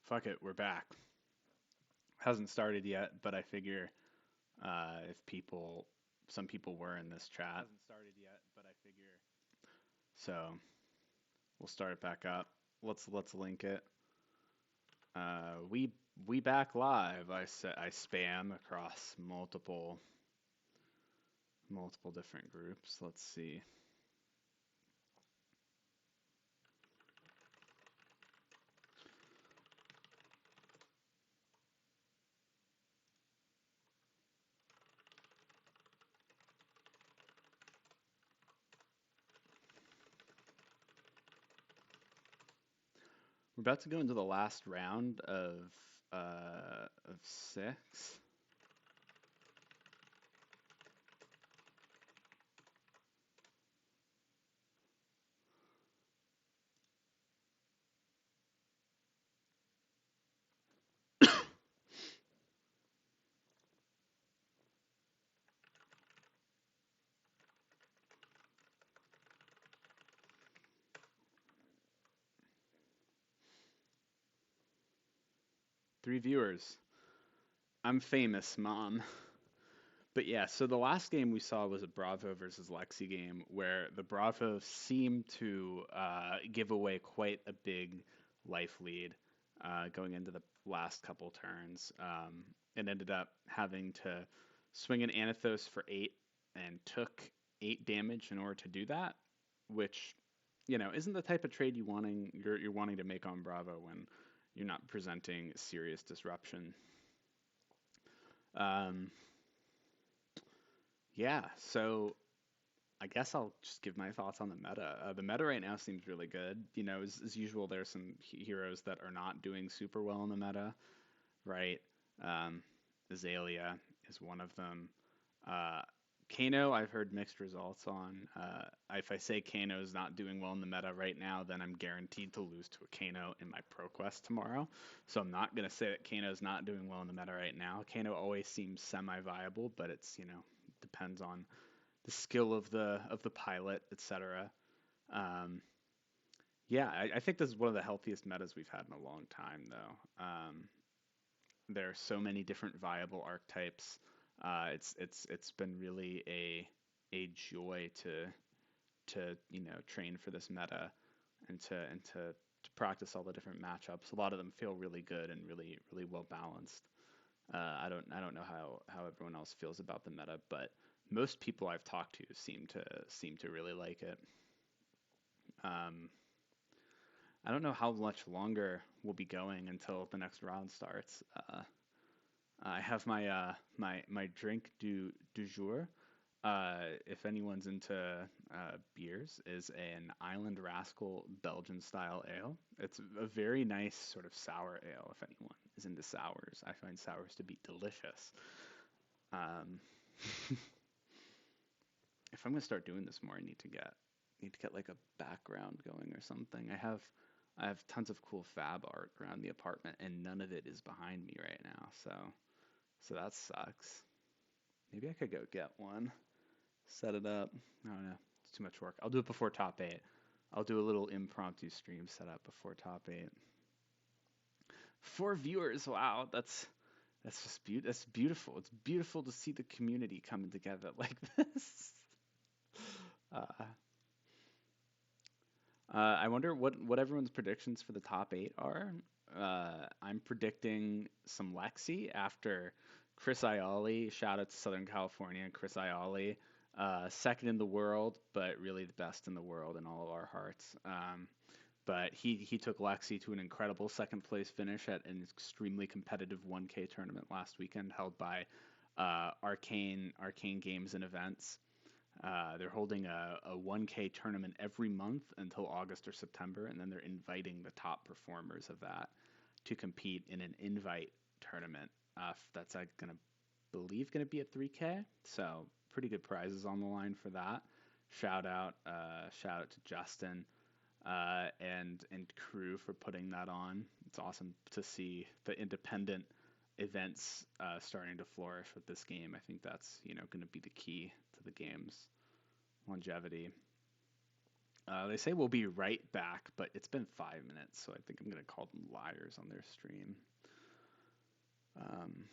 Fuck it, we're back. Hasn't started yet, but I figure if some people were in this chat. Hasn't started yet, but I figure. So we'll start it back up. Let's link it. We back live. I spam across multiple different groups. Let's see. We're about to go into the last round of 6. Three viewers. I'm famous, mom. But yeah, so the last game we saw was a Bravo versus Lexi game where the Bravo seemed to give away quite a big life lead going into the last couple turns. It ended up having to swing an Anathos for 8 and took 8 damage in order to do that, which isn't the type of trade you're wanting to make on Bravo when you're not presenting serious disruption. Um, Yeah, so I guess I'll just give my thoughts on the meta. The meta right now seems really good. As usual, there's some heroes that are not doing super well in the meta, right? Um, Azalea is one of them. Uh, Kano, I've heard mixed results on. If I say Kano is not doing well in the meta right now, then I'm guaranteed to lose to a Kano in my Pro Quest tomorrow. So I'm not going to say that Kano is not doing well in the meta right now. Kano always seems semi-viable, but it's, depends on the skill of the pilot, etc. Um, yeah, I think this is one of the healthiest metas we've had in a long time, though. There are so many different viable archetypes. It's been really a joy to train for this meta and to practice all the different matchups. A lot of them feel really good and really well balanced. I don't know how everyone else feels about the meta, but most people I've talked to seem to really like it. Um, I don't know how much longer we'll be going until the next round starts. I have my drink du jour. If anyone's into beers, is an Island Rascal Belgian style ale. It's a very nice sort of sour ale. If anyone is into sours, I find sours to be delicious. Um, if I'm gonna start doing this more, I need to get like a background going or something. I have tons of cool fab art around the apartment, and none of it is behind me right now. So that sucks. Maybe I could go get one, set it up. I don't know. It's too much work. I'll do it before top 8. I'll do a little impromptu stream setup before top 8. 4 viewers. Wow, that's beautiful. It's beautiful to see the community coming together like this. Uh, I wonder what everyone's predictions for the top 8 are. I'm predicting some Lexi after Chris Iali. Shout out to Southern California, Chris Iali. Second in the world, but really the best in the world in all of our hearts. But he took Lexi to an incredible second place finish at an extremely competitive 1K tournament last weekend held by Arcane Games and Events. They're holding a 1K tournament every month until August or September, and then they're inviting the top performers of that to compete in an invite tournament. That's gonna gonna be at 3K. So pretty good prizes on the line for that. Shout out to Justin and crew for putting that on. It's awesome to see the independent events starting to flourish with this game. I think that's going to be the key to the game's longevity. They say we'll be right back, but it's been 5 minutes, so I think I'm gonna call them liars on their stream. Um,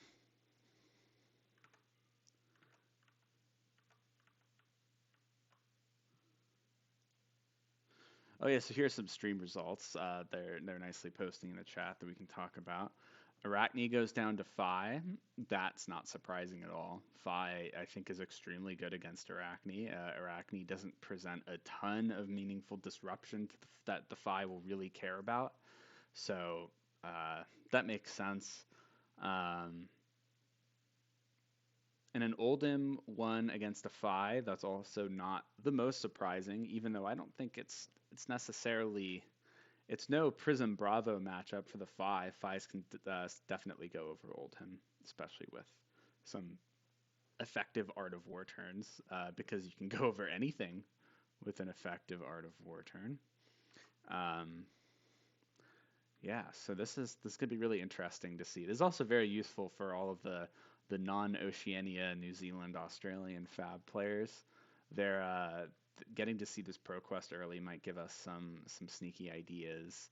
oh yeah, so here's some stream results. They're nicely posting in the chat that we can talk about. Arachne goes down to Phi. That's not surprising at all. Phi, I think, is extremely good against Arachne. Arachne doesn't present a ton of meaningful disruption that the Phi will really care about. So that makes sense. Um, and an Oldhim won against a Phi. That's also not the most surprising, even though I don't think it's necessarily it's no Prism Bravo matchup for the Phi. Phis can definitely go over Oldhim, especially with some effective Art of War turns, because you can go over anything with an effective Art of War turn. Yeah, so this could be really interesting to see. This is also very useful for all of the non-Oceania, New Zealand, Australian Fab players. They're getting to see this Pro Quest early might give us some sneaky ideas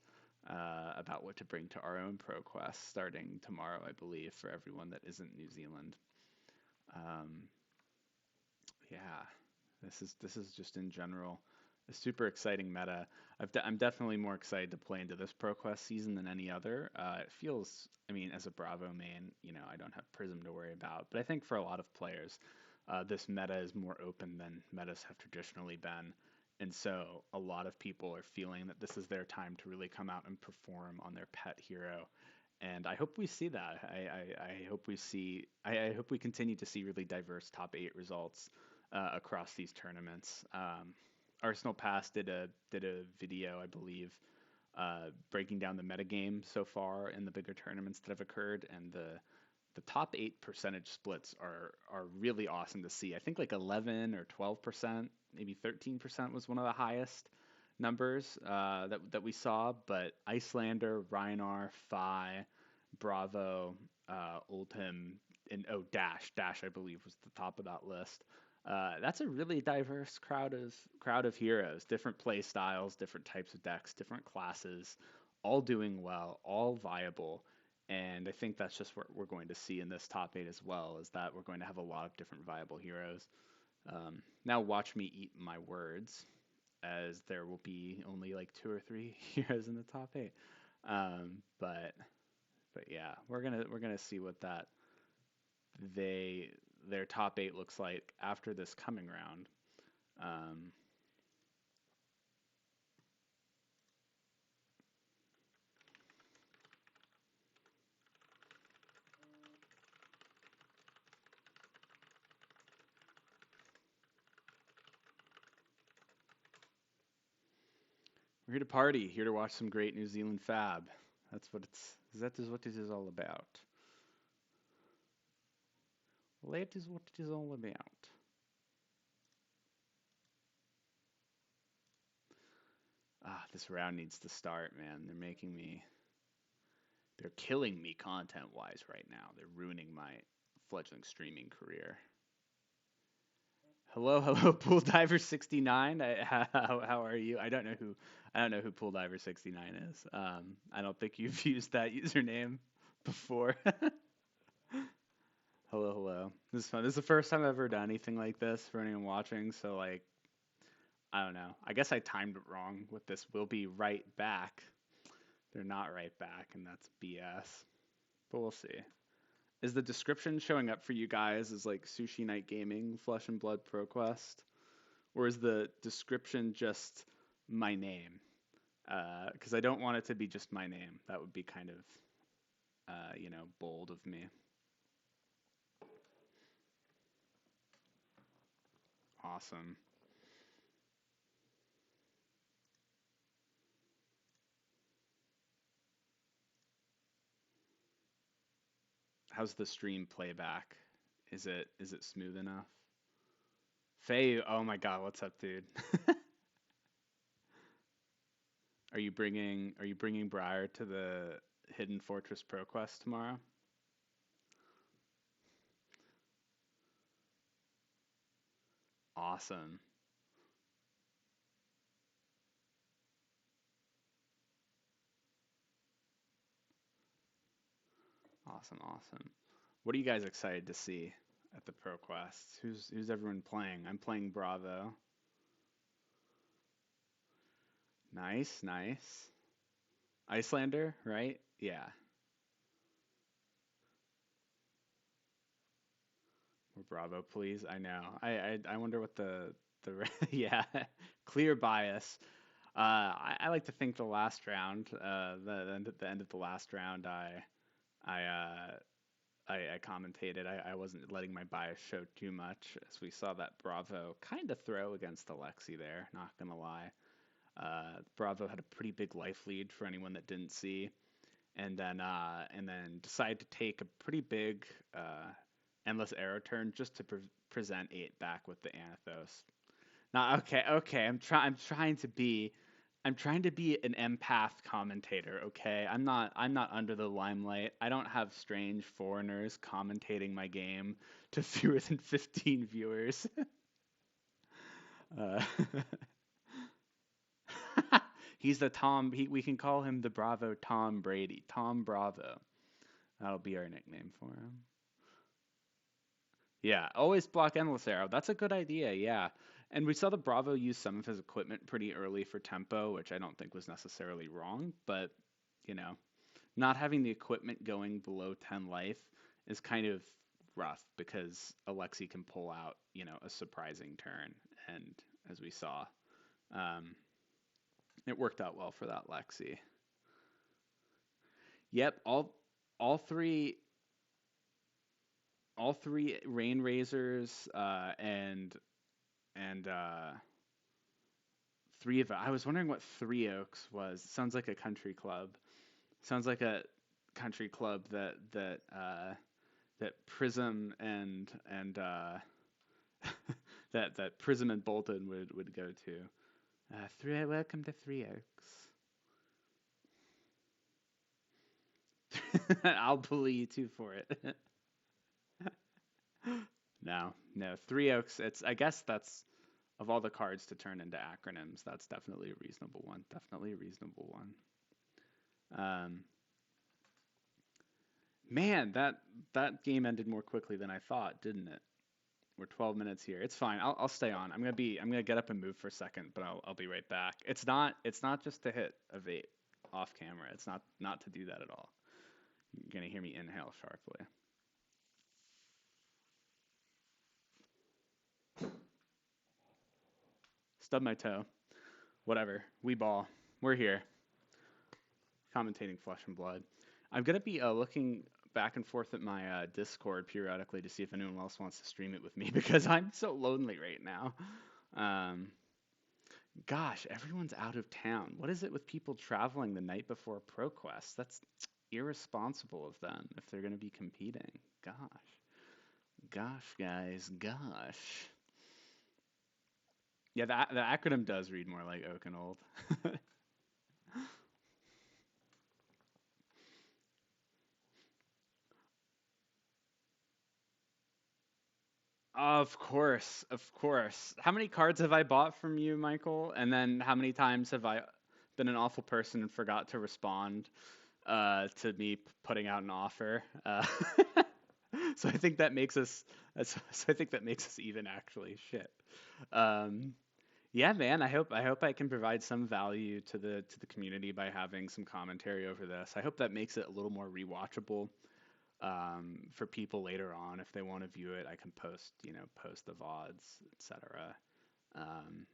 about what to bring to our own Pro Quest starting tomorrow, I believe, for everyone that isn't New Zealand. Yeah, this is just in general a super exciting meta. I'm definitely more excited to play into this Pro Quest season than any other. It feels, I mean, as a Bravo main, I don't have Prism to worry about, but I think for a lot of players, this meta is more open than metas have traditionally been. And so a lot of people are feeling that this is their time to really come out and perform on their pet hero. And I hope we see that. I hope we see. I hope we continue to see really diverse top 8 results across these tournaments. Arsenal Pass did a video, I believe, breaking down the metagame so far in the bigger tournaments that have occurred, and the top 8 percentage splits are really awesome to see. I think like 11 or 12%, maybe 13% was one of the highest numbers that we saw. But Icelander, Rhinar, Phi, Bravo, Oldhim, and Dash I believe was the top of that list. That's a really diverse crowd of heroes, different play styles, different types of decks, different classes, all doing well, all viable. And I think that's just what we're going to see in this top 8 as well, is that we're going to have a lot of different viable heroes. Now watch me eat my words, as there will be only like 2 or 3 heroes in the top 8. But yeah, we're gonna see what their top 8 looks like after this coming round. We're here to party, here to watch some great New Zealand Fab. That is what it is all about. That is what it is all about. This round needs to start, man. They're killing me content-wise right now. They're ruining my fledgling streaming career. Hello, Pool Diver 69. How are you? I don't know who Pool Diver 69 is. I don't think you've used that username before. Hello. This is fun. This is the first time I've ever done anything like this for anyone watching. So like, I don't know. I guess I timed it wrong with this. We'll be right back. They're not right back, and that's BS. But we'll see. Is the description showing up for you guys as like Sushi Night Gaming, Flesh and Blood Pro Quest? Or is the description just my name? Because I don't want it to be just my name. That would be kind of, bold of me. Awesome. How's the stream playback? Is it smooth enough? Faye, oh my god, what's up, dude? Are you bringing Briar to the Hidden Fortress Pro Quest tomorrow? Awesome. Awesome, awesome. What are you guys excited to see at the Pro Quest? Who's everyone playing? I'm playing Bravo. Nice, nice. Icelander, right? Yeah. More Bravo, please. I know. I wonder what the yeah, clear bias. I like to think the last round, the end of the last round, I I commentated. I wasn't letting my bias show too much, as we saw that Bravo kind of throw against Alexi there. Not gonna lie, Bravo had a pretty big life lead for anyone that didn't see, and then decided to take a pretty big endless arrow turn just to present 8 back with the Anathos. Now, okay, okay, I'm trying to be an empath commentator, okay? I'm not under the limelight. I don't have strange foreigners commentating my game to fewer than 15 viewers. uh, he's the Tom. We can call him the Bravo Tom Brady. Tom Bravo. That'll be our nickname for him. Yeah, always block endless arrow. That's a good idea. Yeah. And we saw the Bravo use some of his equipment pretty early for tempo, which I don't think was necessarily wrong, but you know, not having the equipment going below 10 life is kind of rough because Alexi can pull out, a surprising turn. And as we saw, um, it worked out well for that Lexi. Yep, all three all three rain razors and three of I was wondering what Three Oaks was. Sounds like a country club. Sounds like a country club that Prism and that Prism and Bolton would go to. Welcome to Three Oaks. I'll bully you too for it. No, Three Oaks. I guess that's of all the cards to turn into acronyms. That's definitely a reasonable one. Definitely a reasonable one. Um, Man, that game ended more quickly than I thought, didn't it? We're 12 minutes here. It's fine. I'll stay on. I'm gonna get up and move for a second, but I'll be right back. It's not just to hit a vape off camera. It's not to do that at all. You're gonna hear me inhale sharply. Stub my toe. Whatever. We ball. We're here. Commentating Flesh and Blood. I'm gonna be looking back and forth at my Discord periodically to see if anyone else wants to stream it with me because I'm so lonely right now. Um, Gosh, everyone's out of town. What is it with people traveling the night before ProQuest? That's irresponsible of them if they're gonna be competing. Gosh, guys, gosh. Yeah, the acronym does read more like Oak and Old. Of course, of course. How many cards have I bought from you, Michael? And then how many times have I been an awful person and forgot to respond to me putting out an offer? So I think that makes us. So I think that makes us even. Actually, shit. Um, yeah, man. I hope I can provide some value to the community by having some commentary over this. I hope that makes it a little more rewatchable for people later on if they want to view it. I can post the VODs, etc. Um,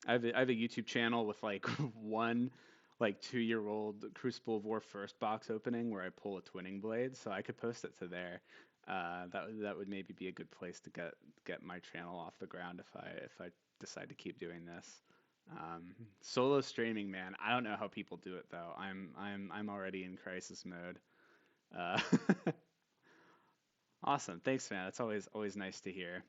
I have a YouTube channel with like one like 2-year-old Crucible of War first box opening where I pull a twinning blade, so I could post it to there. That would maybe be a good place to get my channel off the ground if I decide to keep doing this. Solo streaming, man. I don't know how people do it though. I'm already in crisis mode. Uh, Awesome. Thanks, man. It's always nice to hear.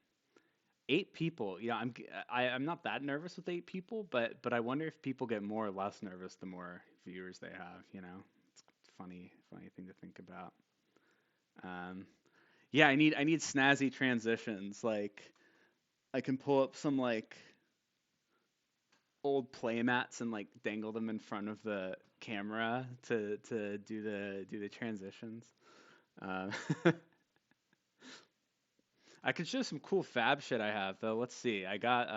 8 people. Yeah, I'm not that nervous with 8 people, but I wonder if people get more or less nervous the more viewers they have. It's a funny thing to think about. Um, yeah, I need snazzy transitions. Like I can pull up some like old playmats and like dangle them in front of the camera to do the transitions. Uh, I could show some cool fab shit I have though. Let's see. I got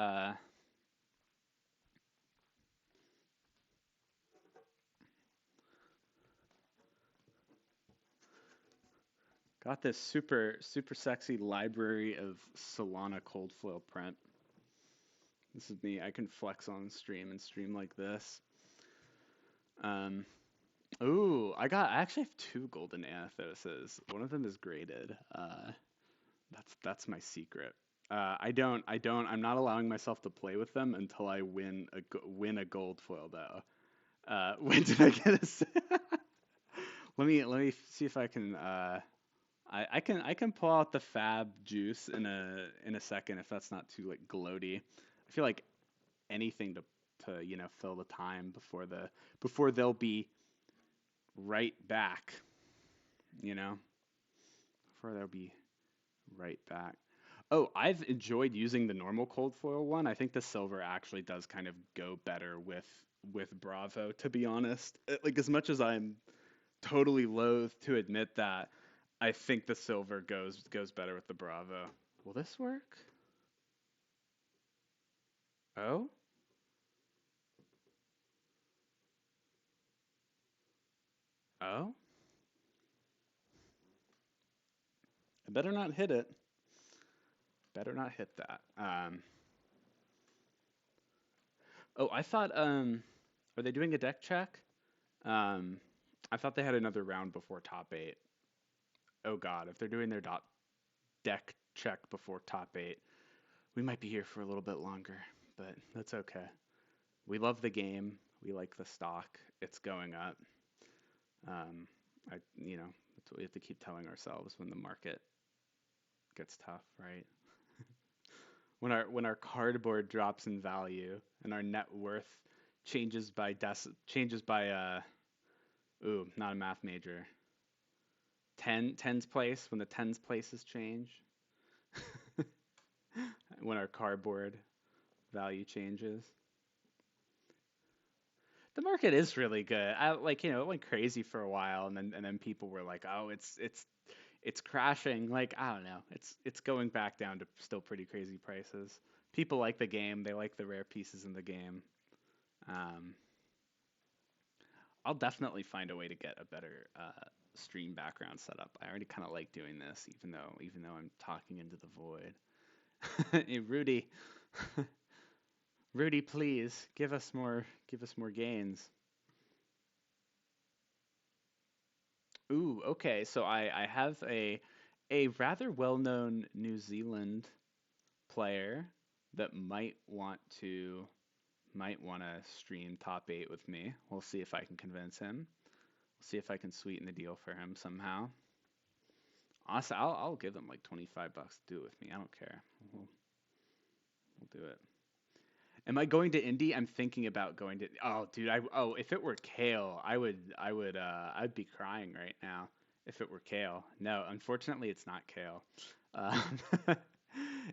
this super sexy library of Solana cold foil print. This is me. I can flex on stream and stream like this. Um, ooh, I actually have two golden anathoses. One of them is graded. That's my secret. I'm not allowing myself to play with them until I win a gold foil though. When did I get a? Let me see if I can. I can pull out the fab juice in a second if that's not too like gloaty. I feel like anything to fill the time before they'll be right back. You know, before they'll be right back. Oh, I've enjoyed using the normal cold foil one. I think the silver actually does kind of go better with Bravo, to be honest. Like as much as I'm totally loath to admit that, I think the silver goes better with the Bravo. Will this work? Oh? Oh? I better not hit it. Better not hit that. Oh, I thought are they doing a deck check? Um I thought they had another round before top 8. Oh god, if they're doing their deck check before top 8, we might be here for a little bit longer, but that's okay. We love the game. We like the stock. It's going up. Um, that's what we have to keep telling ourselves when the market gets tough, right? When our cardboard drops in value and our net worth changes by not a math major. Tens place when the tens places change. When our cardboard value changes. The market is really good. It went crazy for a while, and then people were like, "Oh, it's crashing." Like I don't know, it's going back down to still pretty crazy prices. People like the game. They like the rare pieces in the game. Um, I'll definitely find a way to get a better stream background setup. I already kind of like doing this, even though I'm talking into the void. Hey, Rudy, Rudy, please give us more gains. Ooh, okay. So I have a rather well-known New Zealand player that might want to stream top 8 with me. We'll see if I can convince him. We'll see if I can sweeten the deal for him somehow. Honestly, I'll give them like $25 to do it with me. I don't care. We'll, we'll do it. Am I going to Indy? I'm thinking about going to. Oh, dude. If it were Kale, I'd be crying right now. If it were Kale, no. Unfortunately, it's not Kale. Um,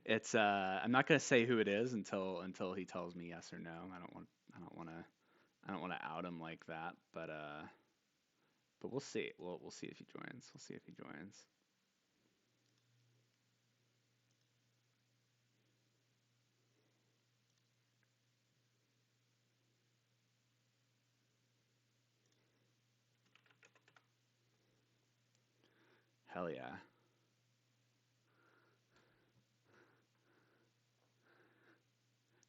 it's. I'm not gonna say who it is until he tells me yes or no. I don't want to out him like that. But we'll see. We'll see if he joins. We'll see if he joins. Hell yeah.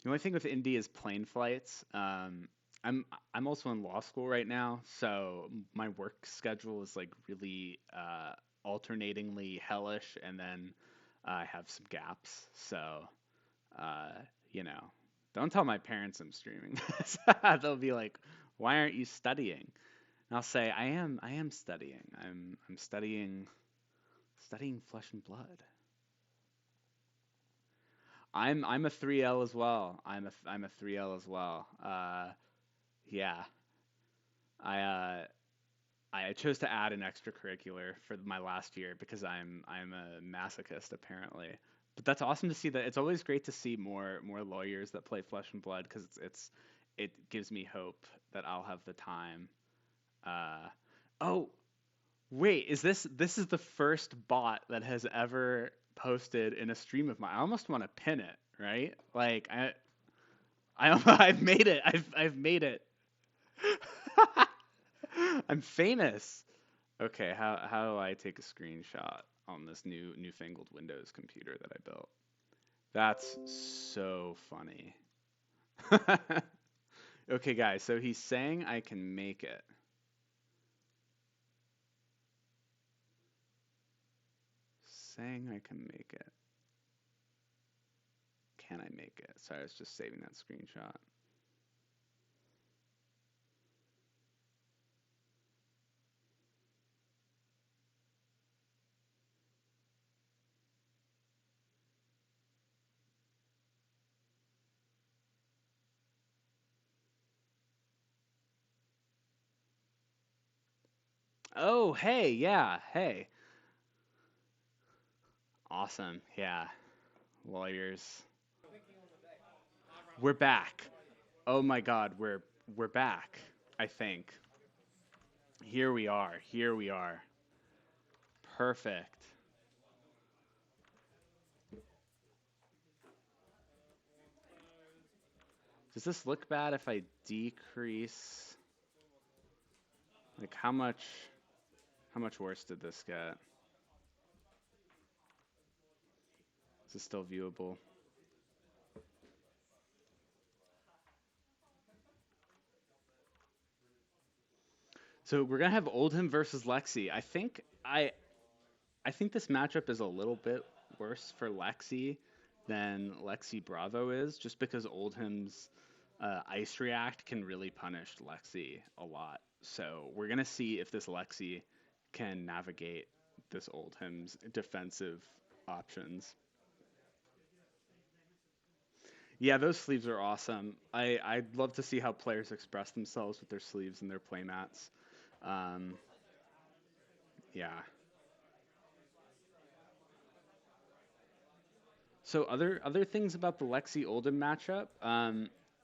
The only thing with Indy is plane flights. I'm also in law school right now, so my work schedule is like really alternatingly hellish, and then I have some gaps. So uh, you know, don't tell my parents I'm streaming this. They'll be like, "Why aren't you studying?" And I'll say, I am studying. I'm studying flesh and blood. I'm a 3L as well. I'm a 3L as well. Yeah. I I chose to add an extracurricular for my last year because I'm a masochist apparently. But that's awesome to see that. It's always great to see more lawyers that play Flesh and Blood because it gives me hope that I'll have the time. Uh, oh, Wait, this is the first bot that has ever posted in a stream of mine. I almost want to pin it, right? Like I've made it. I've made it. I'm famous. Okay, how do I take a screenshot on this newfangled Windows computer that I built? That's so funny. Okay, guys, so he's saying I can make it. Saying I can make it. Can I make it? Sorry, I was just saving that screenshot. Oh, hey, yeah, hey. Awesome, yeah. Lawyers. We're back. Oh my God, we're back, I think. Here we are. Here we are. Perfect. Does this look bad if I decrease? Like how much worse did this get? Is this still viewable? So we're gonna have Oldhim versus Lexi. I think this matchup is a little bit worse for Lexi than Lexi Bravo is, just because Oldhim's Ice React can really punish Lexi a lot. So we're gonna see if this Lexi can navigate this Oldhim's defensive options. Yeah, those sleeves are awesome. I'd love to see how players express themselves with their sleeves and their playmats. Um, yeah. So other things about the Lexi Oldhim matchup.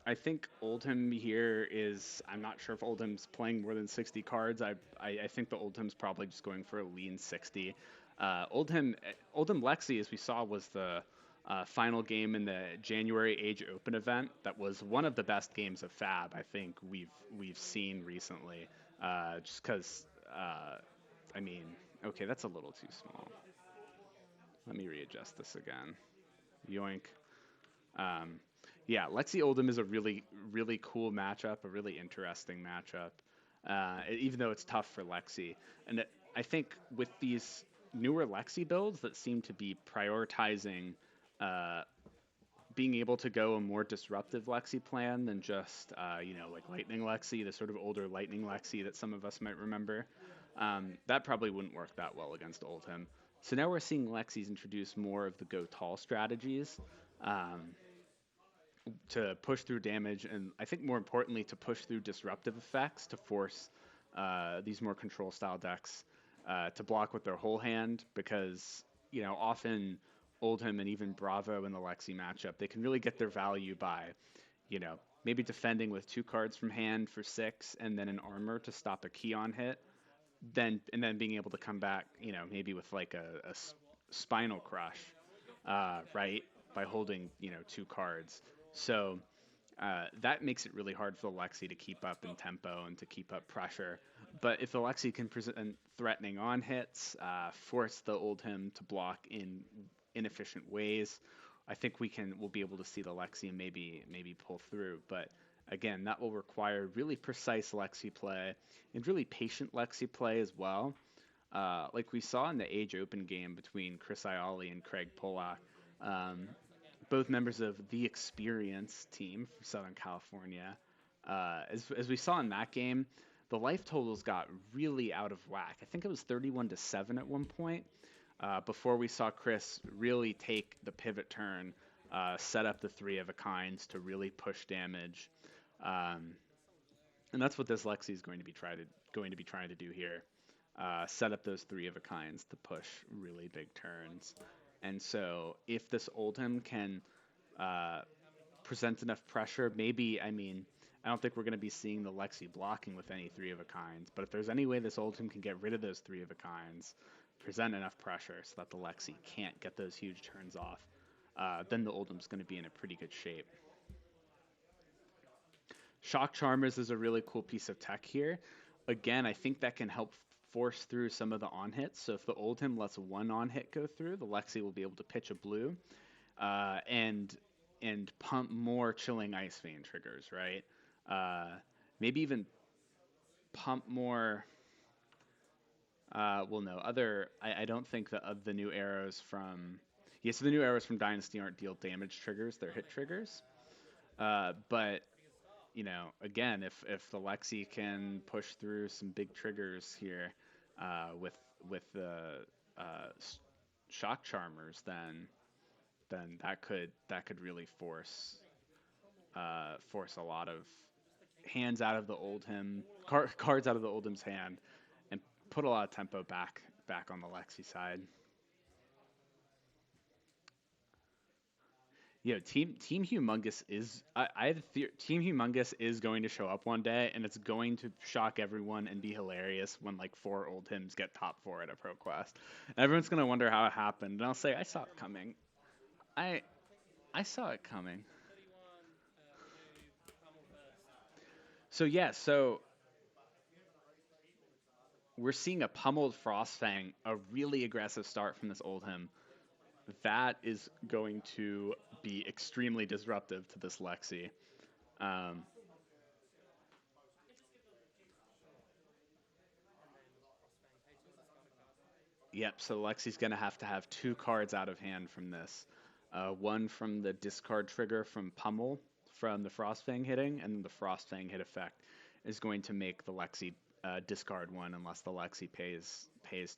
I think Oldhim here is. I'm not sure if Oldhim's playing more than 60 cards. I think the Oldhim's probably just going for a lean 60. Oldhim Lexi, as we saw, was the final game in the January Age Open event. That was one of the best games of Fab I think we've seen recently. Just because, I mean, okay, that's a little too small. Let me readjust this again. Yoink. Um, yeah, Lexi Oldhim is a really cool matchup, a really interesting matchup, even though it's tough for Lexi. And I think with these newer Lexi builds that seem to be prioritizing uh, being able to go a more disruptive Lexi plan than just, like Lightning Lexi, the sort of older Lightning Lexi that some of us might remember, that probably wouldn't work that well against Oldhim. So now we're seeing Lexis introduce more of the go tall strategies. Um, to push through damage, and I think more importantly to push through disruptive effects to force these more control style decks to block with their whole hand, because often Oldhim and even Bravo in the Lexi matchup, they can really get their value by maybe defending with 2 cards from hand for 6 and then an armor to stop a key on hit, then being able to come back maybe with like a spinal crush, right, by holding 2 cards. So that makes it really hard for the Lexi to keep up in tempo and to keep up pressure. But if the Lexi can present threatening on hits, force the Oldhim to block in inefficient ways, I think we'll be able to see the Lexi and maybe pull through. But again, that will require really precise Lexi play and really patient Lexi play as well. Like we saw in the Age Open game between Chris Iali and Craig Polak, um, both members of the Experience team from Southern California. As we saw in that game, the life totals got really out of whack. I think it was 31-7 at one point, before we saw Chris really take the pivot turn, set up the 3 of a kinds to really push damage. And that's what this Lexi is going to be trying to do here. Set up those 3 of a kinds to push really big turns. And so if this Oldhim can present enough pressure, maybe, I mean, I don't think we're going to be seeing the Lexi blocking with any three of a kinds. But if there's any way this Oldhim can get rid of those three of a kinds, present enough pressure so that the Lexi can't get those huge turns off, then the Oldhim's going to be in a pretty good shape. Shock Charmers is a really cool piece of tech here. Again, I think that can help force through some of the on hits. So if the Oldhim lets one on hit go through, the Lexi will be able to pitch a blue and pump more Chilling Ice Vein triggers, right? Maybe even pump more. Well, no, I don't think the new arrows from. Yeah, so the new arrows from Dynasty aren't deal damage triggers; they're hit triggers. But you know, again, if the Lexi can push through some big triggers here with the shock charmers, then that could really force a lot of hands out of the Oldhim cards out of the Oldhim's hand and put a lot of tempo back on the Lexi side. You know, Team Humongous is Team Humongous is going to show up one day, and it's going to shock everyone and be hilarious when like 4 Oldhims get top 4 at a Pro Quest. And everyone's gonna wonder how it happened, and I'll say I saw it coming. I saw it coming. So yeah, so we're seeing a pummeled Frostfang, a really aggressive start from this Oldhim. That is going to be extremely disruptive to this Lexi. Yep, so Lexi's going to have 2 cards out of hand from this. One from the discard trigger from Pummel from the Frostfang hitting, and the Frostfang hit effect is going to make the Lexi discard 1 unless the Lexi pays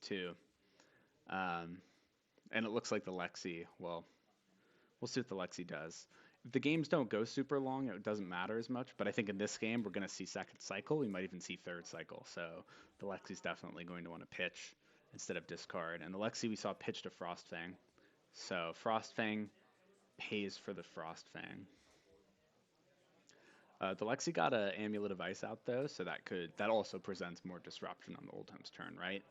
2. And it looks like the Lexi, well, we'll see what the Lexi does. If the games don't go super long, it doesn't matter as much, but I think in this game we're going to see second cycle. We might even see third cycle, so the Lexi's definitely going to want to pitch instead of discard. And the Lexi we saw pitch to Frostfang. So Frostfang pays for the Frostfang. The Lexi got an Amulet of Ice out though, so that also presents more disruption on the Oldhim's turn, right?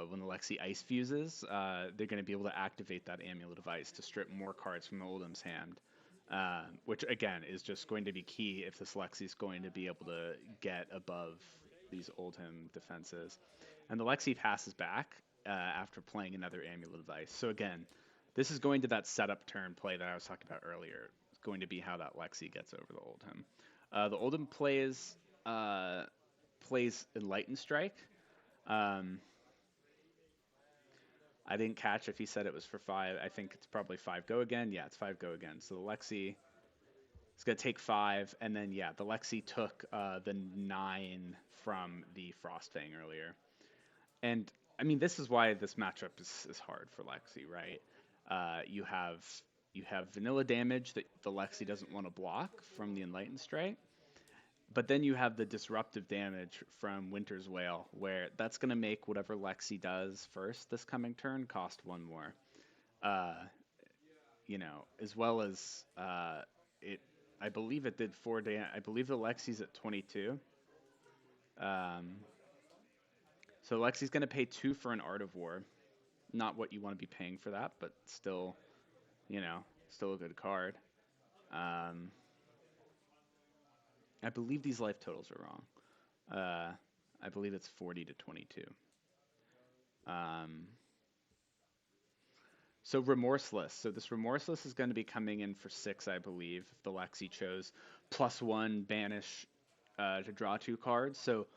When the Lexi Ice fuses, they're going to be able to activate that Amulet of Ice to strip more cards from the Oldhim's hand, which again is just going to be key if this Lexi is going to be able to get above these Oldhim defenses. And the Lexi passes back after playing another Amulet of Ice. So again, this is going to that setup turn play that I was talking about earlier. It's going to be how that Lexi gets over the Oldhim. The Oldhim plays Enlightened Strike. I didn't catch if he said it was for 5. I think it's probably 5 go again. Yeah, it's 5 go again. So the Lexi is going to take 5. And then, yeah, the Lexi took the 9 from the Frostfang earlier. And, I mean, this is why this matchup is hard for Lexi, right? You have vanilla damage that the Lexi doesn't want to block from the Enlightened Strike. But then you have the disruptive damage from Winter's Wail, where that's going to make whatever Lexi does first this coming turn cost 1 more. You know, as well as it. I believe it did 4 damage. I believe the Lexi's at 22. So Lexi's going to pay 2 for an Art of War. Not what you want to be paying for that, but still, you know, still a good card. I believe these life totals are wrong. I believe it's 40 to 22. So Remorseless. So this Remorseless is going to be coming in for 6, I believe, if the Lexi chose +1 banish to draw 2 cards. So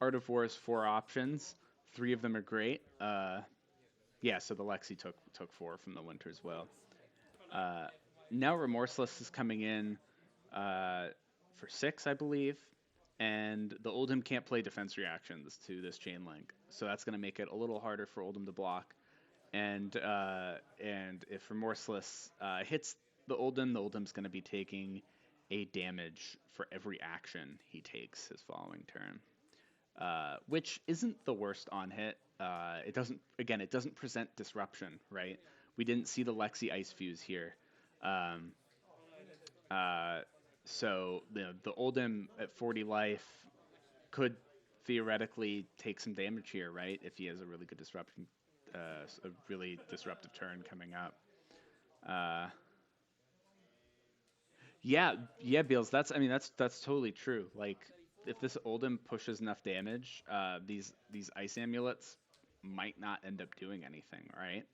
Art of War is 4 options. 3 of them are great. Yeah, so the Lexi took 4 from the Winter's Wail. Now Remorseless is coming in for 6, I believe, and the Oldhim can't play defense reactions to this chain link, so that's going to make it a little harder for Oldhim to block. And if Remorseless hits the Oldhim's going to be taking a damage for every action he takes his following turn, which isn't the worst on hit. It doesn't present disruption, right? We didn't see the Lexi Ice Fuse here. So the Oldhim at 40 life could theoretically take some damage here, right? If he has a really good disruption, a really disruptive turn coming up. Uh, yeah, yeah, Beals. That's totally true. Like, if this Oldhim pushes enough damage, these ice amulets might not end up doing anything, right?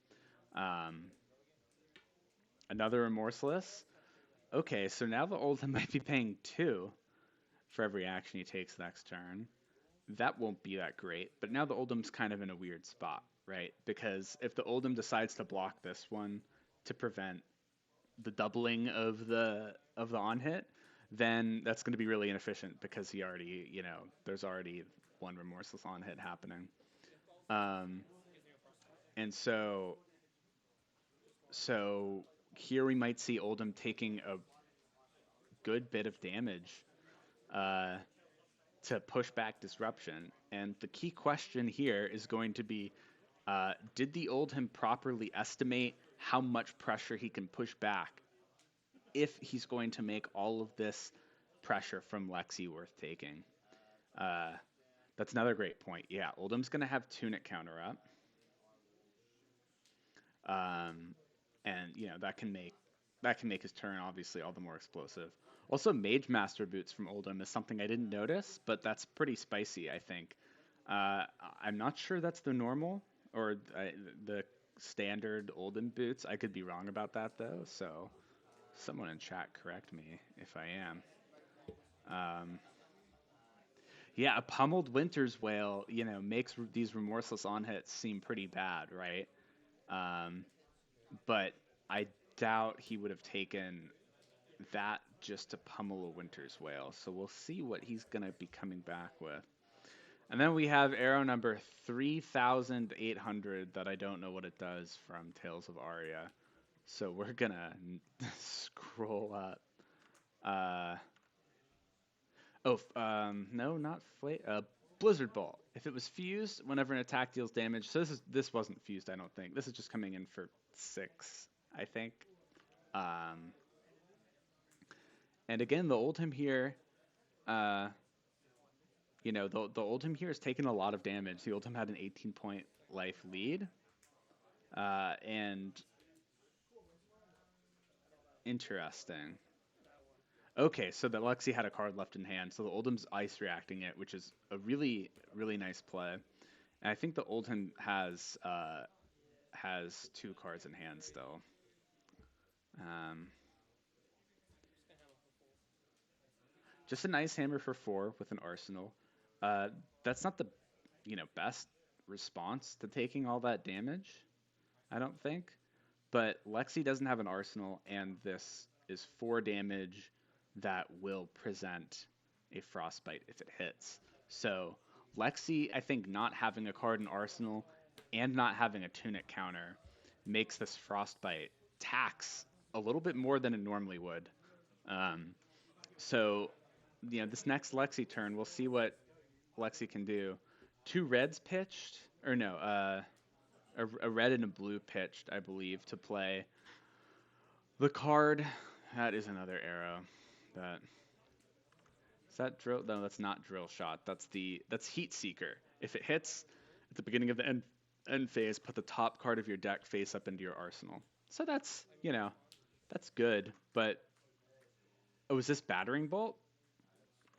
Um, Another remorseless. Okay, so now the Oldhim might be paying 2 for every action he takes next turn. That won't be that great. But now the Oldham's kind of in a weird spot, right? Because if the Oldham decides to block this one to prevent the doubling of the on hit, then that's going to be really inefficient because he already, there's already one remorseless on hit happening. Um, and so here we might see Oldham taking a good bit of damage uh, to push back disruption. And the key question here is going to be, did the Oldhim properly estimate how much pressure he can push back if he's going to make all of this pressure from Lexi worth taking? That's another great point. Yeah, Oldham's going to have Tunic counter up. And that can make his turn obviously all the more explosive. Also, Mage Master boots from Oldhim is something I didn't notice, but that's pretty spicy, I think. I'm not sure that's the normal or the standard Oldhim boots. I could be wrong about that though, so someone in chat correct me if I am. Yeah, a pummeled Winter's Whale, makes these remorseless on hits seem pretty bad, right? Um, but I doubt he would have taken that just to pummel a Winter's Whale. So we'll see what he's going to be coming back with. And then we have arrow number 3,800 that I don't know what it does from Tales of Aria. So we're going to scroll up. No, not Blizzard Bolt. If it was fused, whenever an attack deals damage. So this wasn't fused, I don't think. This is just coming in for 6, I think. And again, the Oldhim here, the Oldhim here has taken a lot of damage. The Oldhim had an 18-point life lead. And interesting. Okay, so the Lexi had a card left in hand, so the Oldham's ice reacting it, which is a really, really nice play. And I think the Oldhim has 2 cards in hand still. Just a nice hammer for 4 with an arsenal. That's not the best response to taking all that damage, I don't think. But Lexi doesn't have an arsenal, and this is 4 damage that will present a frostbite if it hits. So Lexi, I think, not having a card in arsenal and not having a tunic counter makes this frostbite tax a little bit more than it normally would. So this next Lexi turn, we'll see what Lexi can do. 2 reds pitched, or no, a red and a blue pitched, I believe, to play the card. That is another arrow. Is that drill? No, that's not drill shot. That's Heat Seeker. If it hits at the beginning of the end phase, put the top card of your deck face up into your arsenal. So that's good. But is this Battering Bolt?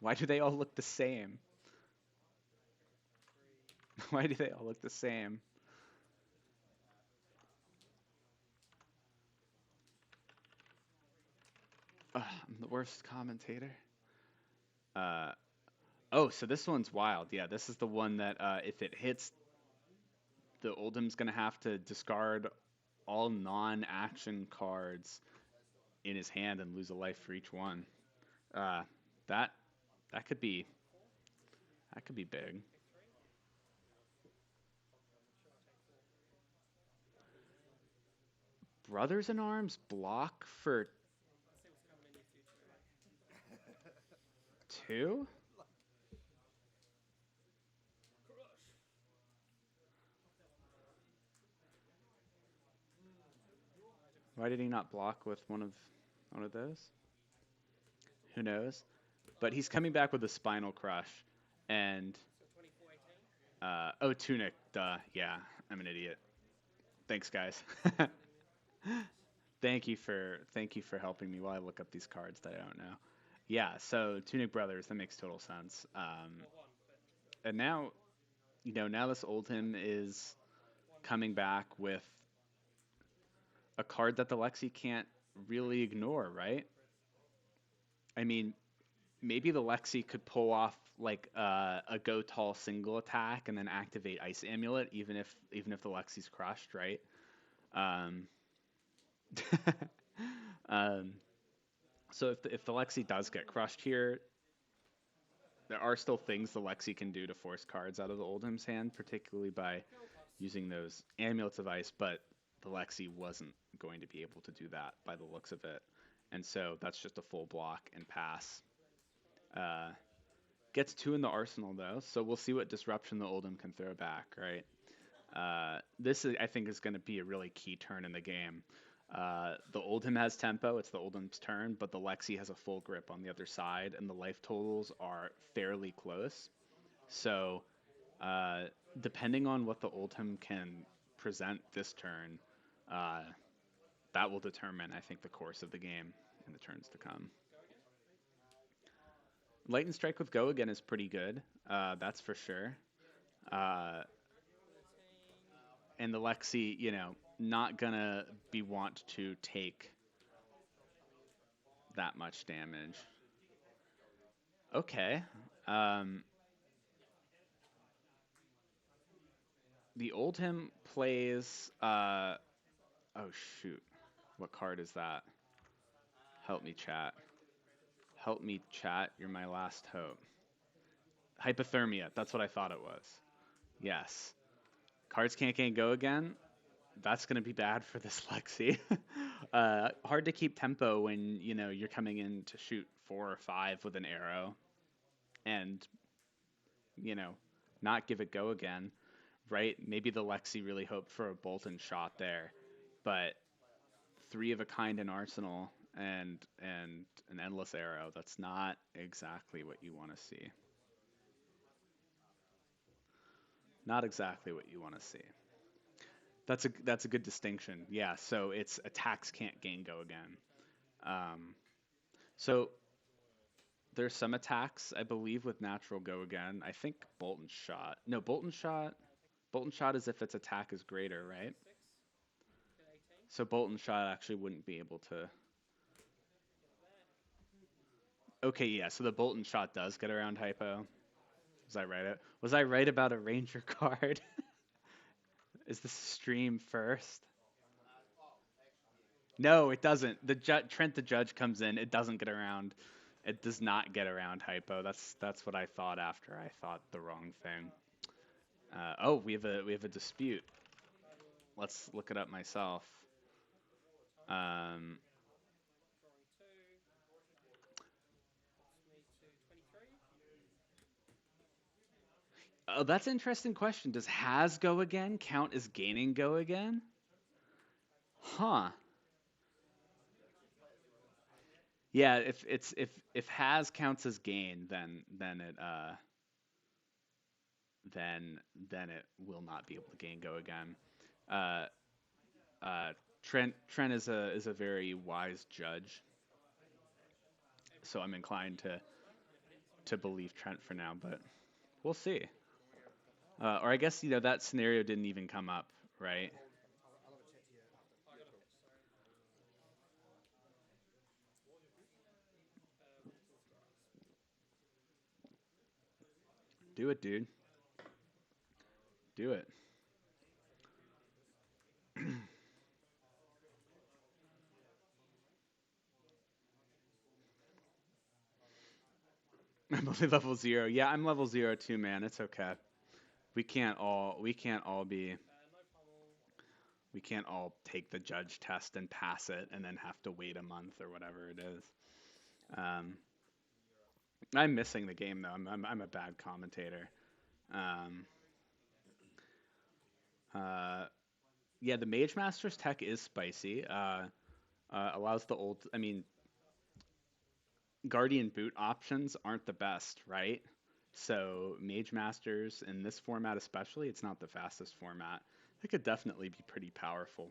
Why do they all look the same? Why do they all look the same? I'm the worst commentator. So this one's wild. Yeah, this is the one that if it hits, the Oldham's going to have to discard all non-action cards in his hand and lose a life for each one. That could be big. Brothers in Arms block for 2? Why did he not block with one of those? Who knows? But he's coming back with a Spinal Crush, and oh, Tunic. Duh. Yeah, I'm an idiot. Thanks, guys. Thank you for helping me while I look up these cards that I don't know. Yeah, so Tunic Brothers, that makes total sense. And now, now this Oldhim is coming back with a card that the Lexi can't really ignore, right? I mean, maybe the Lexi could pull off like a go tall single attack and then activate Ice Amulet, even if the Lexi's crushed, right? Um, um, so if the Lexi does get crushed here, there are still things the Lexi can do to force cards out of the Oldhim's hand, particularly by using those Amulets of Ice, but the Lexi wasn't going to be able to do that by the looks of it. And so that's just a full block and pass. Uh, Gets two in the arsenal though, so we'll see what disruption the Oldhim can throw back, right? This I think is going to be a really key turn in the game. The Oldhim has tempo; it's the Oldhim's turn, but the Lexi has a full grip on the other side, and the life totals are fairly close. So, uh, depending on what the Oldhim can present this turn, uh, that will determine, I think, the course of the game in the turns to come. Lightning Strike with Go again is pretty good. That's for sure. Uh, and the Lexi, not gonna be want to take that much damage. Okay. Um, the Oldhim plays. Oh shoot, what card is that? Help me, chat. Help me, chat. You're my last hope. Hypothermia. That's what I thought it was. Yes. Cards can't gain Go again. That's going to be bad for this Lexi. Hard to keep tempo when you're coming in to shoot 4 or 5 with an arrow, and you know not give it Go again, right? Maybe the Lexi really hoped for a bolt and shot there, but 3 of a kind in arsenal and an endless arrow. That's not exactly what you want to see. Not exactly what you want to see. That's a good distinction. Yeah. So it's attacks can't gain Go again. Um, so there's some attacks, I believe, with natural Go again. I think Bolt and Shot. No, Bolt and Shot. Bolt and Shot is if its attack is greater, right? So Bolt and Shot actually wouldn't be able to. Okay, yeah. So the Bolt and Shot does get around hypo. Was I right? Was I right about a Ranger card? Is this stream first? No, it doesn't. Trent the Judge comes in. It doesn't get around. It does not get around hypo. That's what I thought after I thought the wrong thing. Oh, we have a dispute. Let's look it up myself. Um, oh, that's an interesting question. Does has Go again count as gaining Go again? Huh. Yeah, if has counts as gain, then it will not be able to gain Go again. Uh, Trent is a very wise judge, so I'm inclined to believe Trent for now, but we'll see. Or I guess that scenario didn't even come up, right? Do it, dude. Do it. I'm only level 0. Yeah, I'm level 0 too, man. It's okay. We can't all take the judge test and pass it and then have to wait a month or whatever it is. Um, I'm missing the game though. I'm a bad commentator. Um, uh, yeah, the Mage Master's tech is spicy. Allows the old. I mean, Guardian boot options aren't the best, right? So Mage Masters in this format especially, it's not the fastest format. It could definitely be pretty powerful.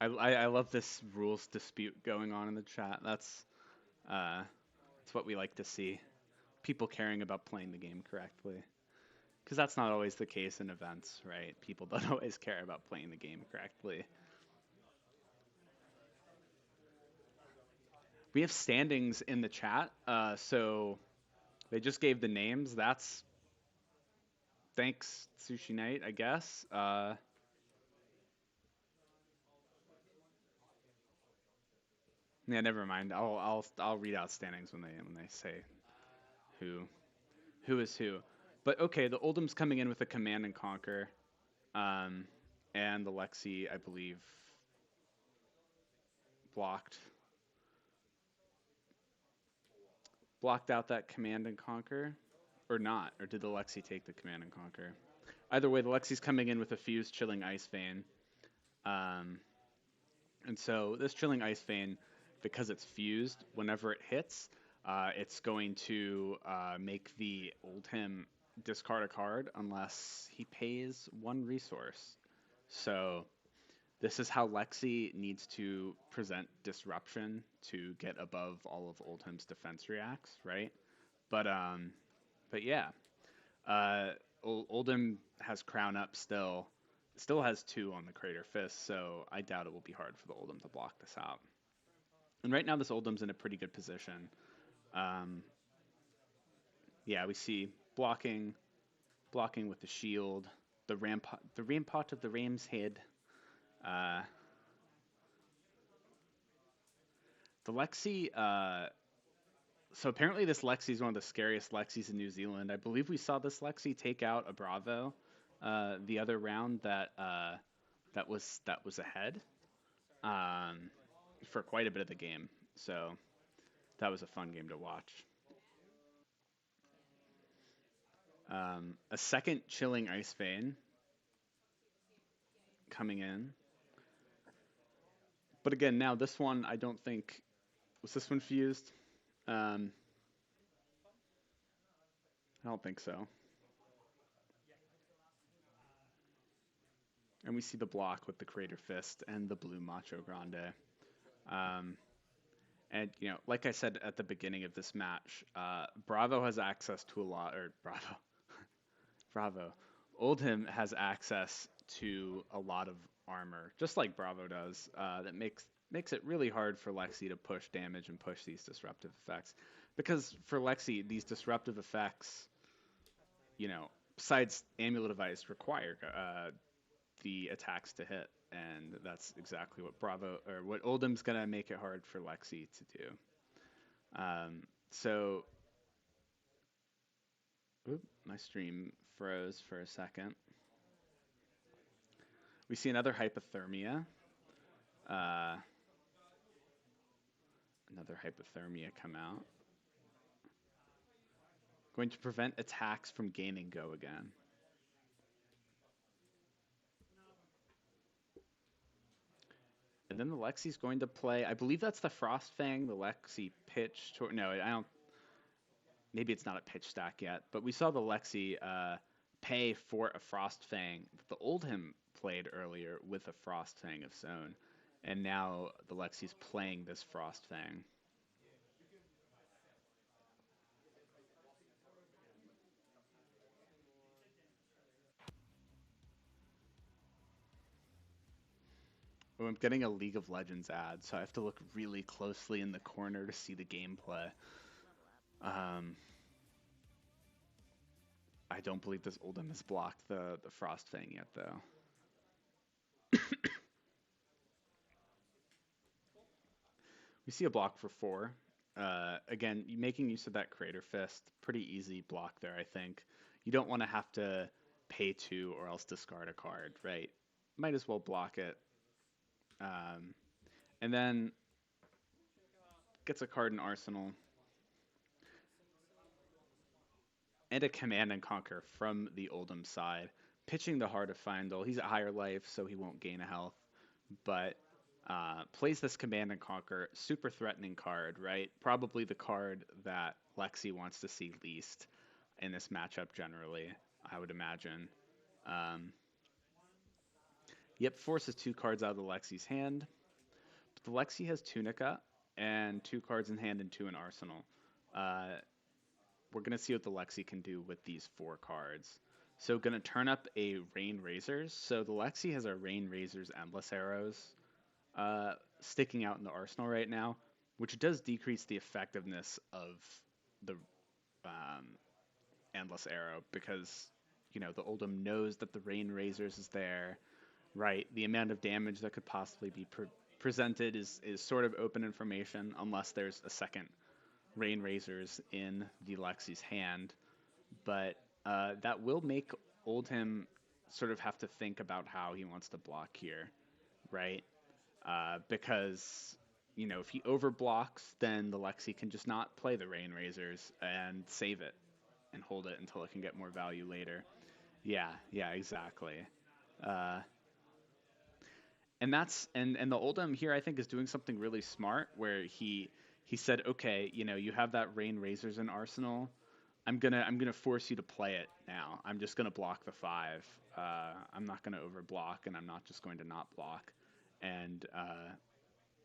I love this rules dispute going on in the chat. Uh, that's what we like to see. People caring about playing the game correctly. Because that's not always the case in events, right? People don't always care about playing the game correctly. We have standings in the chat, so they just gave the names. That's thanks, Sushi Knight, I guess. Yeah, never mind. I'll read out standings when they say who who is who. But okay, the Oldham's coming in with a command and conquer, um, and the Lexi, I believe, blocked blocked out that command and conquer, or not, or did the Lexi take the command and conquer? Either way, the Lexi's coming in with a fused chilling ice vein, um, and so this chilling ice vein, because it's fused, whenever it hits, it's going to make the Oldhim discard a card unless he pays one resource. So this is how Lexi needs to present disruption to get above all of Oldhim's defense reacts, right? But um, but yeah, uh, Oldhim has Crown up still has two on the Crater Fist, so I doubt it will be hard for the Oldhim to block this out. And right now, this Oldham's in a pretty good position. Um, yeah, we see blocking with the shield, the rampart of the ram's head. Uh, the Lexi. So apparently, this Lexi is one of the scariest Lexis in New Zealand. I believe we saw this Lexi take out a Bravo the other round that was ahead um, for quite a bit of the game. So that was a fun game to watch. A second chilling ice vein coming in. But again, now this one, I don't think was this one fused. Um, I don't think so. And we see the block with the Crater Fist and the blue Macho Grande. Um, and like I said at the beginning of this match, Bravo has access to a lot, or Bravo, Bravo, Oldhim has access to a lot of armor, just like Bravo does. That makes it really hard for Lexi to push damage and push these disruptive effects, because for Lexi, these disruptive effects, besides Amulet of Ice, require the attacks to hit, and that's exactly what what Oldham's gonna make it hard for Lexi to do. So, my stream froze for a second. We see another hypothermia. Uh, another hypothermia come out. Going to prevent attacks from gaining go again. And then the Lexi's going to play, I believe that's the Frostfang, the Lexi pitch. No, I don't. Maybe it's not a pitch stack yet, but we saw the Lexi pay for a Frostfang that the Oldhim played earlier with a Frostfang of its own. And now the Lexi's playing this Frostfang. Oh, I'm getting a League of Legends ad, so I have to look really closely in the corner to see the gameplay. I don't believe this Oldhim has blocked the Frostfang yet, though. We see a block for 4. Again, making use of that Crater Fist, pretty easy block there, I think. You don't want to have to pay 2 or else discard a card, right? Might as well block it. And then gets a card in Arsenal. And a Command and Conquer from the Oldhim side. Pitching the Heart of Findle. He's at higher life, so he won't gain a health. But Plays this Command and Conquer, super threatening card, right? Probably the card that Lexi wants to see least in this matchup generally, I would imagine. Um, yep, forces 2 cards out of the Lexi's hand. But the Lexi has Tunica and 2 cards in hand and 2 in arsenal. Uh, we're going to see what the Lexi can do with these 4 cards. So going to turn up a Rain Razors. So the Lexi has a Rain Razors Endless Arrows sticking out in the arsenal right now, which does decrease the effectiveness of the um, Endless Arrow because, the Oldhim knows that the Rain Razors is there, right? The amount of damage that could possibly be presented is sort of open information unless there's a second Rain Razors in the Lexi's hand. But that will make Oldhim sort of have to think about how he wants to block here, right? Because if he overblocks, then the Lexi can just not play the Rain Razors and save it and hold it until it can get more value later. Yeah, exactly. Uh, and the Oldhim here I think is doing something really smart where he said, okay, you have that Rain Razors in arsenal. I'm gonna force you to play it now. I'm just gonna block the 5. I'm not gonna overblock, and I'm not just going to not block. And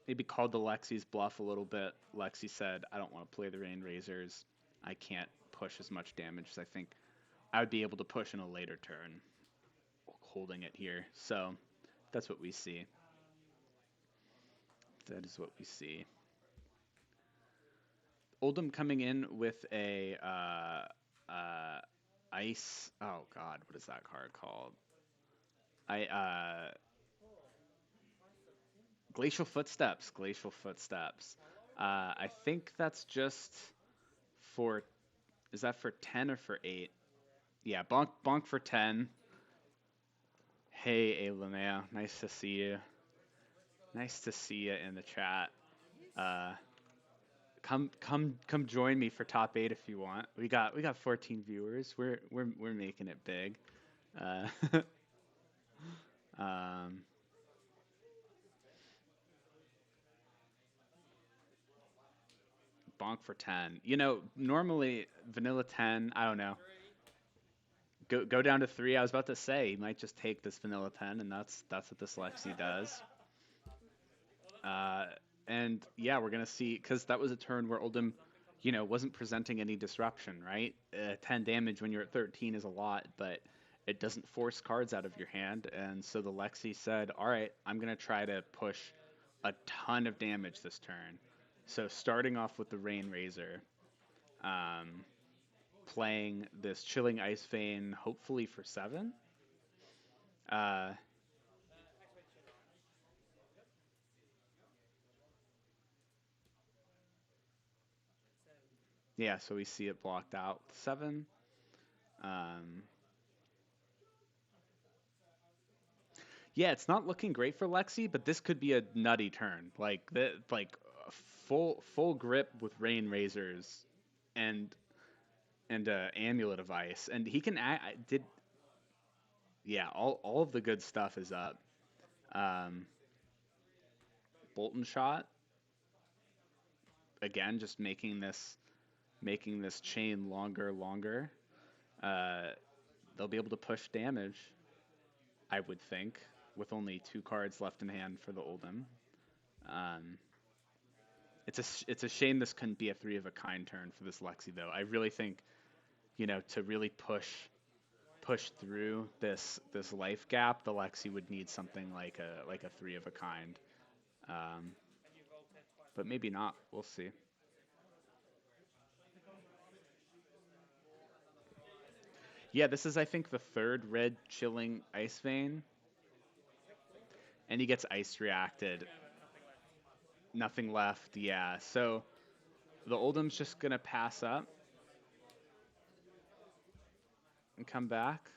maybe called the Lexi's bluff a little bit. Lexi said, I don't want to play the Rain Razors. I can't push as much damage as I think I would be able to push in a later turn, holding it here. So that's what we see. That is what we see. Oldhim coming in with a ice. Oh God, what is that card called? Glacial Footsteps. Glacial Footsteps. I think that's just for. Is that for 10 or for 8? Yeah, bonk for 10. Hey, Linnea, nice to see you. Nice to see you in the chat. Come join me for top 8 if you want. We got 14 viewers. We're making it big. Um, bonk for 10. Normally vanilla 10. I don't know. Go down to 3. I was about to say he might just take this vanilla 10, and that's what this Lexi does. And yeah, we're gonna see because that was a turn where Oldhim, wasn't presenting any disruption, right? 10 damage when you're at 13 is a lot, but it doesn't force cards out of your hand. And so the Lexi said, all right, I'm gonna try to push a ton of damage this turn. So starting off with the Rain Razor, playing this Chilling Ice Vein, hopefully for 7. Yeah, so we see it blocked out 7. Yeah, it's not looking great for Lexi, but this could be a nutty turn. Like full grip with Rain Razors and Amulet of Ice, and he can did. Yeah, all of the good stuff is up. Bolton Shot again, just making this chain longer. They'll be able to push damage, I would think, with only 2 cards left in hand for the Oldhim. It's a shame this couldn't be a 3 of a kind turn for this Lexi though. I really think, to really push through this life gap, the Lexi would need something like a 3 of a kind. But maybe not. We'll see. Yeah, this is I think the 3rd red Chilling Ice Vein. And he gets ice reacted. Nothing left, yeah. So the Oldham's just gonna pass up and come back.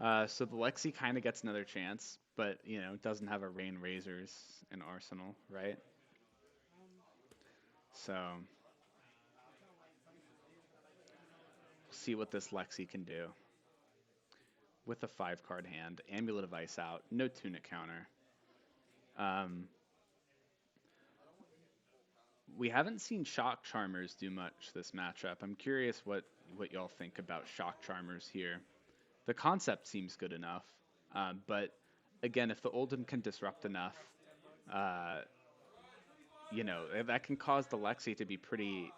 So the Lexi kind of gets another chance, but doesn't have a Rain Razors in arsenal, right? So we'll see what this Lexi can do with a 5-card hand. Amulet of Ice out, no Tunic counter. We haven't seen Shock Charmers do much this matchup. I'm curious what y'all think about Shock Charmers here. The concept seems good enough, but again, if the Oldhim can disrupt enough, uh, that can cause the Lexi to be pretty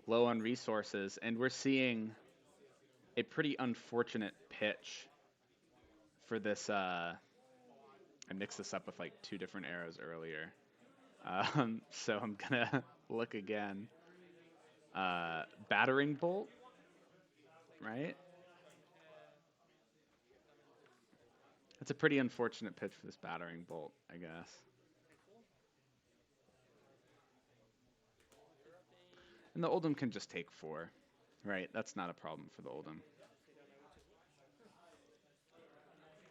low on resources, and we're seeing a pretty unfortunate pitch for this. I mixed this up with like two different arrows earlier, so I'm gonna look again. Battering bolt, right? It's a pretty unfortunate pitch for this battering bolt, I guess. And the Oldhim can just take 4, right? That's not a problem for the Oldhim.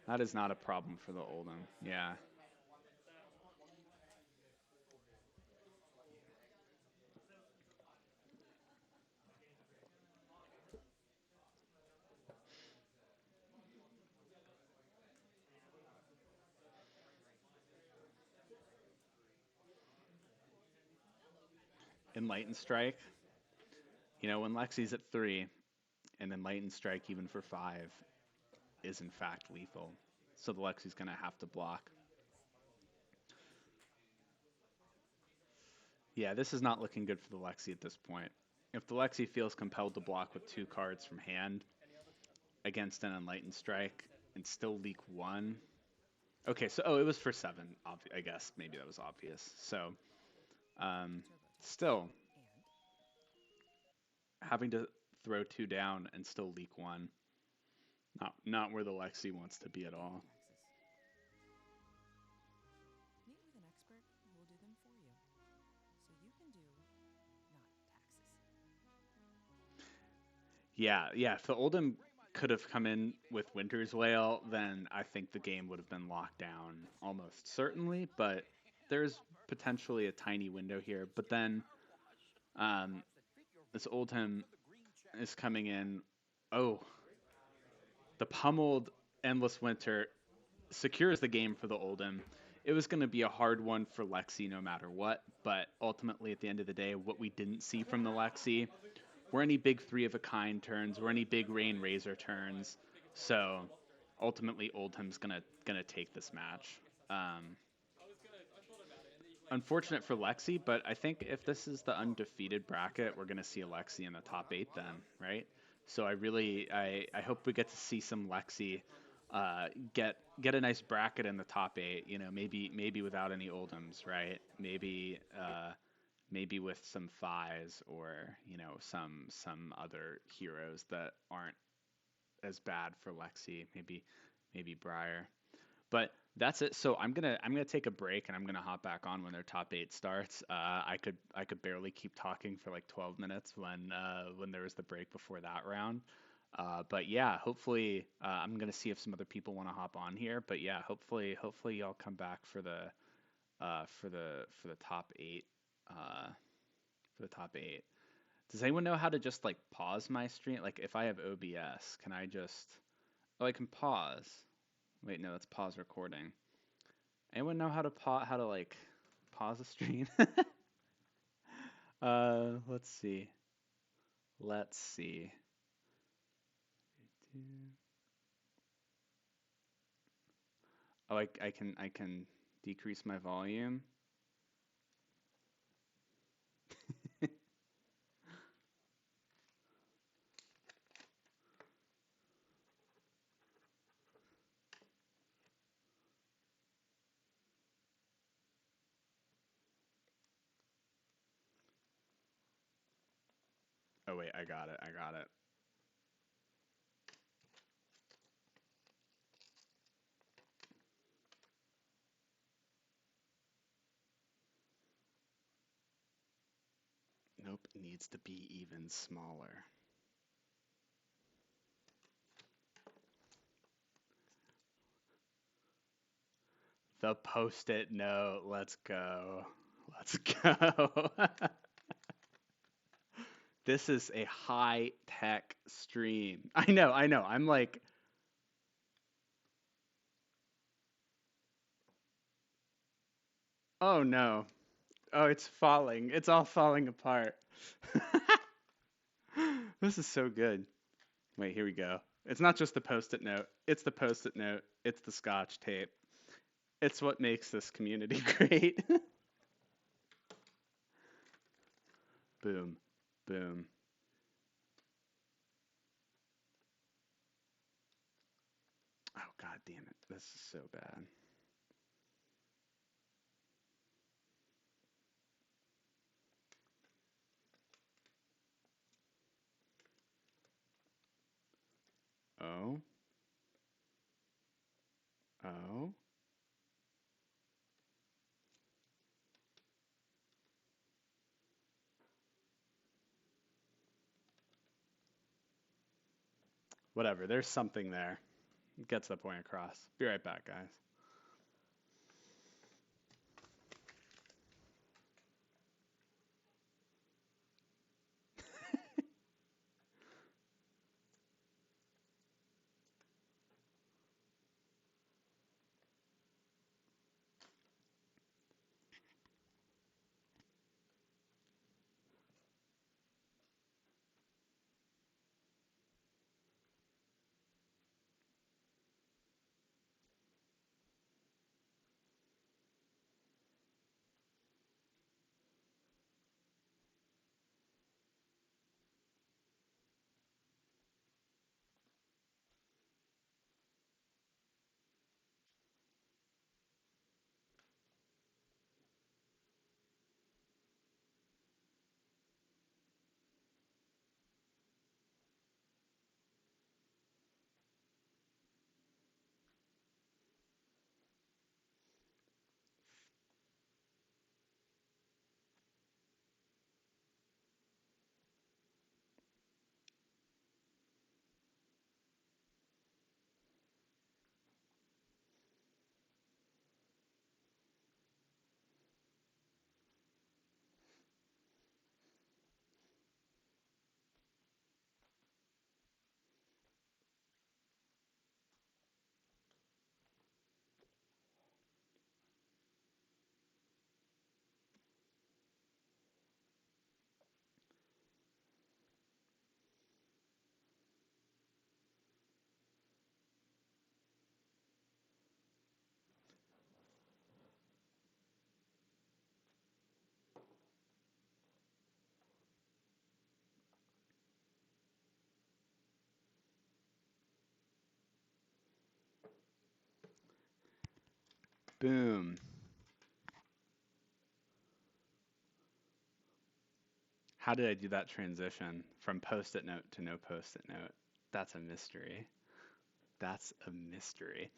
That is not a problem for the Oldhim. Yeah. Enlightened Strike. When Lexi's at 3, and Enlightened Strike even for 5 is in fact lethal. So the Lexi's going to have to block. Yeah, this is not looking good for the Lexi at this point. If the Lexi feels compelled to block with 2 cards from hand against an Enlightened Strike and still leak 1. Okay, so it was for 7. I guess maybe that was obvious. So still having to throw 2 down and still leak 1. Not where the Lexi wants to be at all. Meet with an expert who will do them for you, so you can do not taxes. Yeah. If the Oldhim could have come in with Winter's Wail, then I think the game would have been locked down almost certainly. But there's potentially a tiny window here. But then this Oldhim is coming in. Oh, the pummeled Endless Winter secures the game for the Oldhim. It was going to be a hard one for Lexi no matter what, but ultimately at the end of the day, what we didn't see from the Lexi were any big 3-of-a-kind turns, were any big Rain Razor turns. So ultimately, Oldhim's gonna take this match. Unfortunate for Lexi, but I think if this is the undefeated bracket, we're gonna see a Lexi in the top 8 then, right? So I hope we get to see some Lexi get a nice bracket in the top 8. Maybe without any Oldhims, right? Maybe with some Phis or some other heroes that aren't as bad for Lexi. Maybe Briar. But that's it. So I'm gonna take a break and I'm gonna hop back on when their top 8 starts. I could barely keep talking for like 12 minutes when there was the break before that round. But yeah, hopefully I'm gonna see if some other people want to hop on here. But yeah, hopefully y'all come back for the top 8. For the top 8. Does anyone know how to just like pause my stream? Like if I have OBS, can I just? Oh, I can pause. Wait, no, that's pause recording. Anyone know how to like pause a stream? Let's see. Oh, I can decrease my volume. Oh wait, I got it. Nope, it needs to be even smaller. The Post-it note. Let's go. This is a high-tech stream. I know. I'm like... Oh, no. Oh, it's falling. It's all falling apart. This is so good. Wait, here we go. It's not just the post-it note. It's the post-it note. It's the scotch tape. It's what makes this community great. Boom. Boom. Oh, god damn it. This is so bad. Oh. Oh. Whatever. There's something there. Gets the point across. Be right back, guys. Boom. How did I do that transition from post-it note to no post-it note? That's a mystery. That's a mystery.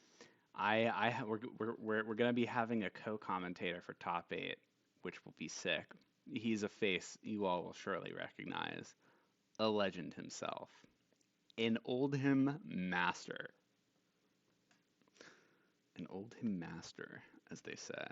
We're gonna be having a co-commentator for top eight, which will be sick. He's a face you all will surely recognize. A legend himself, an Oldhim master, an Oldhim master, as they say.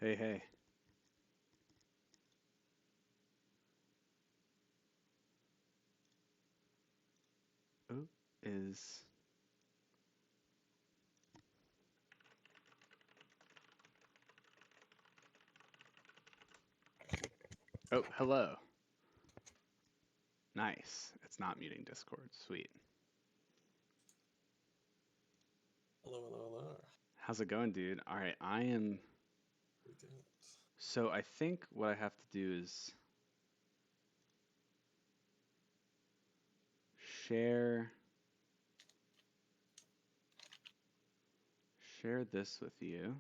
Hey, hey. Who is? Oh, hello. Nice. It's not muting Discord. Sweet. Hello, hello, hello. How's it going, dude? All right, I am. Pretty good. So I think what I have to do is share this with you.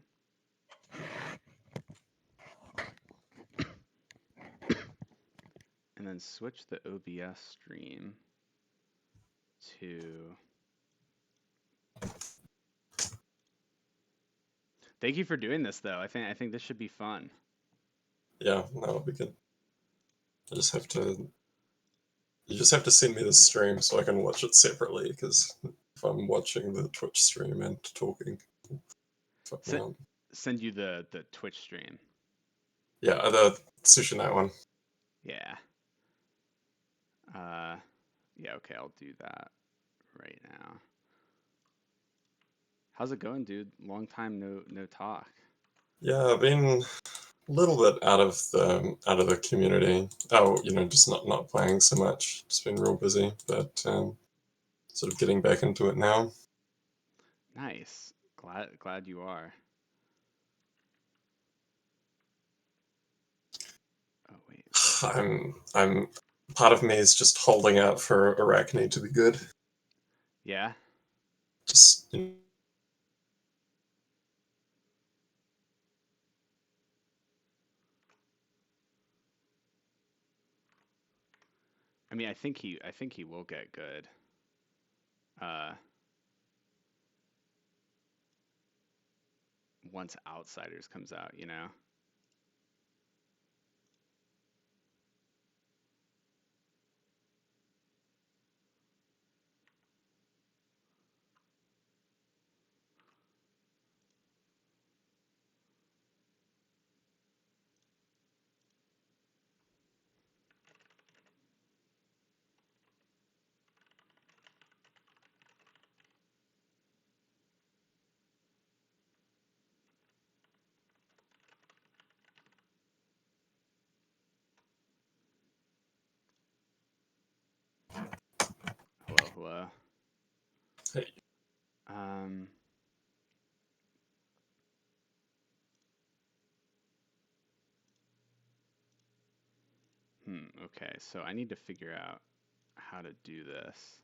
and then switch the OBS stream to. Thank you for doing this, though. I think this should be fun. Yeah, that'll be good. I just have to. You just have to send me the stream so I can watch it separately, because if I'm watching the Twitch stream and talking, fuck me up. Send you the Twitch stream. Yeah, the Sushi Knight one. Yeah. Yeah. Okay, I'll do that right now. How's it going, dude? Long time no talk. Yeah, I've been a little bit out of the community. Oh, just not playing so much. Just been real busy, but sort of getting back into it now. Nice. Glad you are. Oh wait. I'm part of me is just holding out for Arachne to be good. Yeah. Just I mean, I think he will get good. Once Outsiders comes out, you know. Hello. hey, Okay, so I need to figure out how to do this.